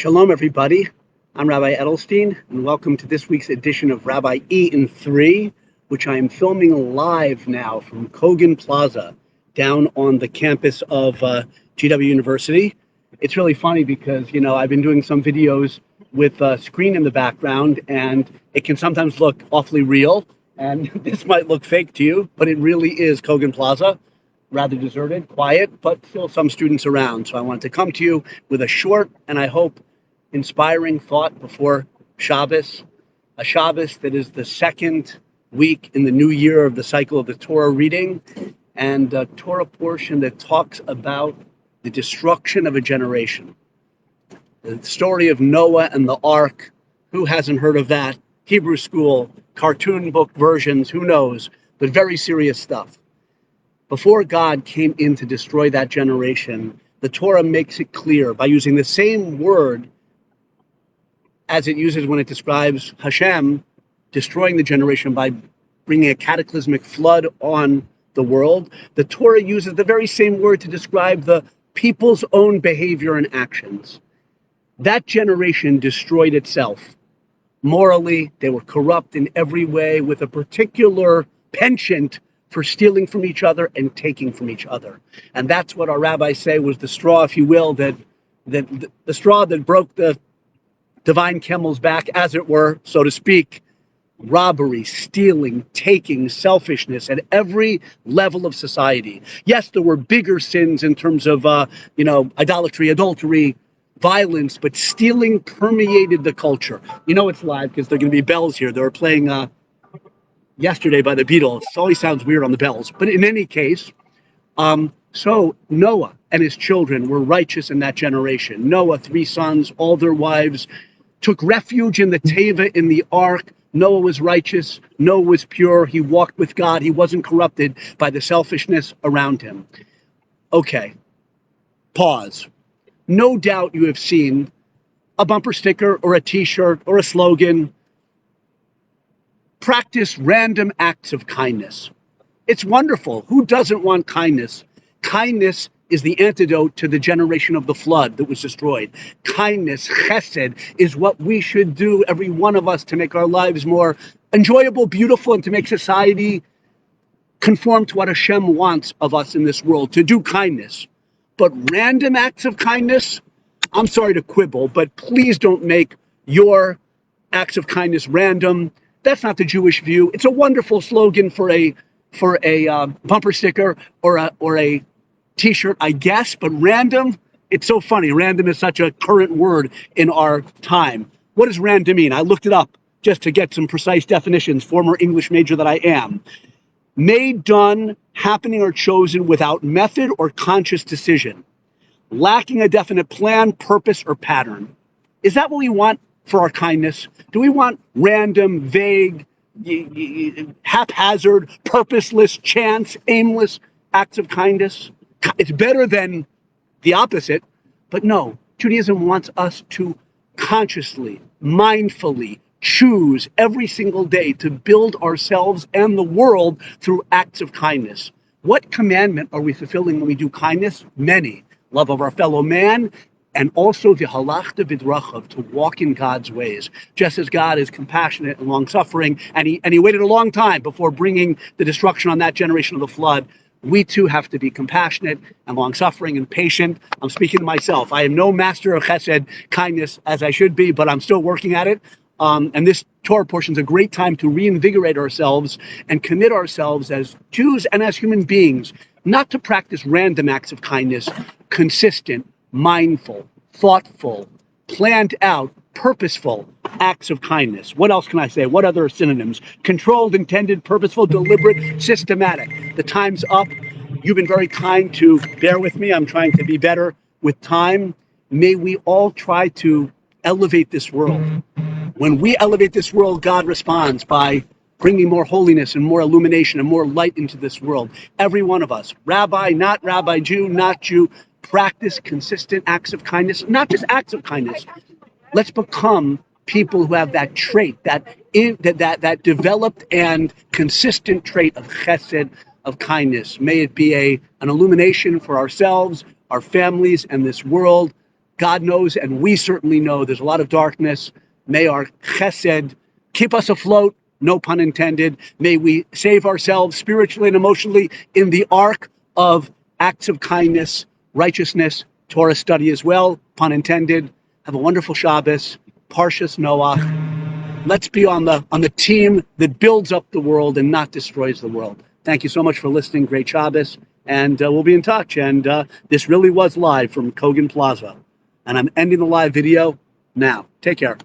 Shalom, everybody. I'm Rabbi Edelstein, and welcome to this week's edition of Rabbi E in 3, which I am filming live now from Kogan Plaza down on the campus of GW University. It's really funny because, I've been doing some videos with a screen in the background, and it can sometimes look awfully real, and this might look fake to you, but it really is Kogan Plaza. Rather deserted, quiet, but still some students around. So I wanted to come to you with a short and I hope inspiring thought before Shabbos, a Shabbos that is the second week in the new year of the cycle of the Torah reading, and a Torah portion that talks about the destruction of a generation. The story of Noah and the Ark. Who hasn't heard of that? Hebrew school, cartoon book versions, who knows? But very serious stuff. Before God came in to destroy that generation, the Torah makes it clear by using the same word as it uses when it describes Hashem destroying the generation by bringing a cataclysmic flood on the world. The Torah uses the very same word to describe the people's own behavior and actions. That generation destroyed itself. Morally, they were corrupt in every way with a particular penchant for stealing from each other and taking from each other. And that's what our rabbis say was the straw, if you will, that the straw that broke the divine camel's back, as it were, so to speak. Robbery, stealing, taking, selfishness at every level of society. Yes, there were bigger sins in terms of, idolatry, adultery, violence, but stealing permeated the culture. It's live because there are going to be bells here. They were playing yesterday by the Beatles. It always sounds weird on the bells. But in any case, so Noah and his children were righteous in that generation. Noah, 3 sons, all their wives, took refuge in the Teva, in the ark. Noah was righteous. Noah was pure. He walked with God. He wasn't corrupted by the selfishness around him. Okay, pause. No doubt you have seen a bumper sticker or a t-shirt or a slogan, practice random acts of kindness. It's wonderful. Who doesn't want kindness? Kindness is the antidote to the generation of the flood that was destroyed. Kindness, chesed, is what we should do, every one of us, to make our lives more enjoyable, beautiful, and to make society conform to what Hashem wants of us in this world, to do kindness. But random acts of kindness, I'm sorry to quibble, but please don't make your acts of kindness random. That's not the Jewish view. It's a wonderful slogan for a bumper sticker or a t-shirt, I guess, but random, it's so funny. Random is such a current word in our time. What does random mean? I looked it up just to get some precise definitions, former English major that I am. Made, done, happening, or chosen without method or conscious decision, lacking a definite plan, purpose, or pattern. Is that what we want for our kindness? Do we want random, vague, haphazard, purposeless, chance, aimless acts of kindness? It's better than the opposite, but no, Judaism wants us to consciously, mindfully choose every single day to build ourselves and the world through acts of kindness. What commandment are we fulfilling when we do kindness? Many. Love of our fellow man, and also the halachta b'drachav, to walk in God's ways. Just as God is compassionate and long-suffering, and he waited a long time before bringing the destruction on that generation of the flood, we too have to be compassionate and long-suffering and patient. I'm speaking to myself. I am no master of chesed, kindness, as I should be, but I'm still working at it. And this Torah portion is a great time to reinvigorate ourselves and commit ourselves as Jews and as human beings, not to practice random acts of kindness, consistent, mindful, thoughtful, planned out, purposeful acts of kindness. What else can I say? What other synonyms? Controlled, intended, purposeful, deliberate, systematic. The time's up. You've been very kind to bear with me. I'm trying to be better with time. May we all try to elevate this world. When we elevate this world, God responds by bringing more holiness and more illumination and more light into this world. Every one of us, rabbi, not rabbi, Jew, not Jew, practice consistent acts of kindness, not just acts of kindness. Let's become people who have that trait, that developed and consistent trait of chesed, of kindness. May it be an illumination for ourselves, our families, and this world. God knows, and we certainly know, there's a lot of darkness. May our chesed keep us afloat, no pun intended. May we save ourselves spiritually and emotionally in the ark of acts of kindness, righteousness, Torah study as well, pun intended. Have a wonderful Shabbos, Parshas Noach. Let's be on the team that builds up the world and not destroys the world. Thank you so much for listening. Great Shabbos, and we'll be in touch. And this really was live from Kogan Plaza, and I'm ending the live video now. Take care.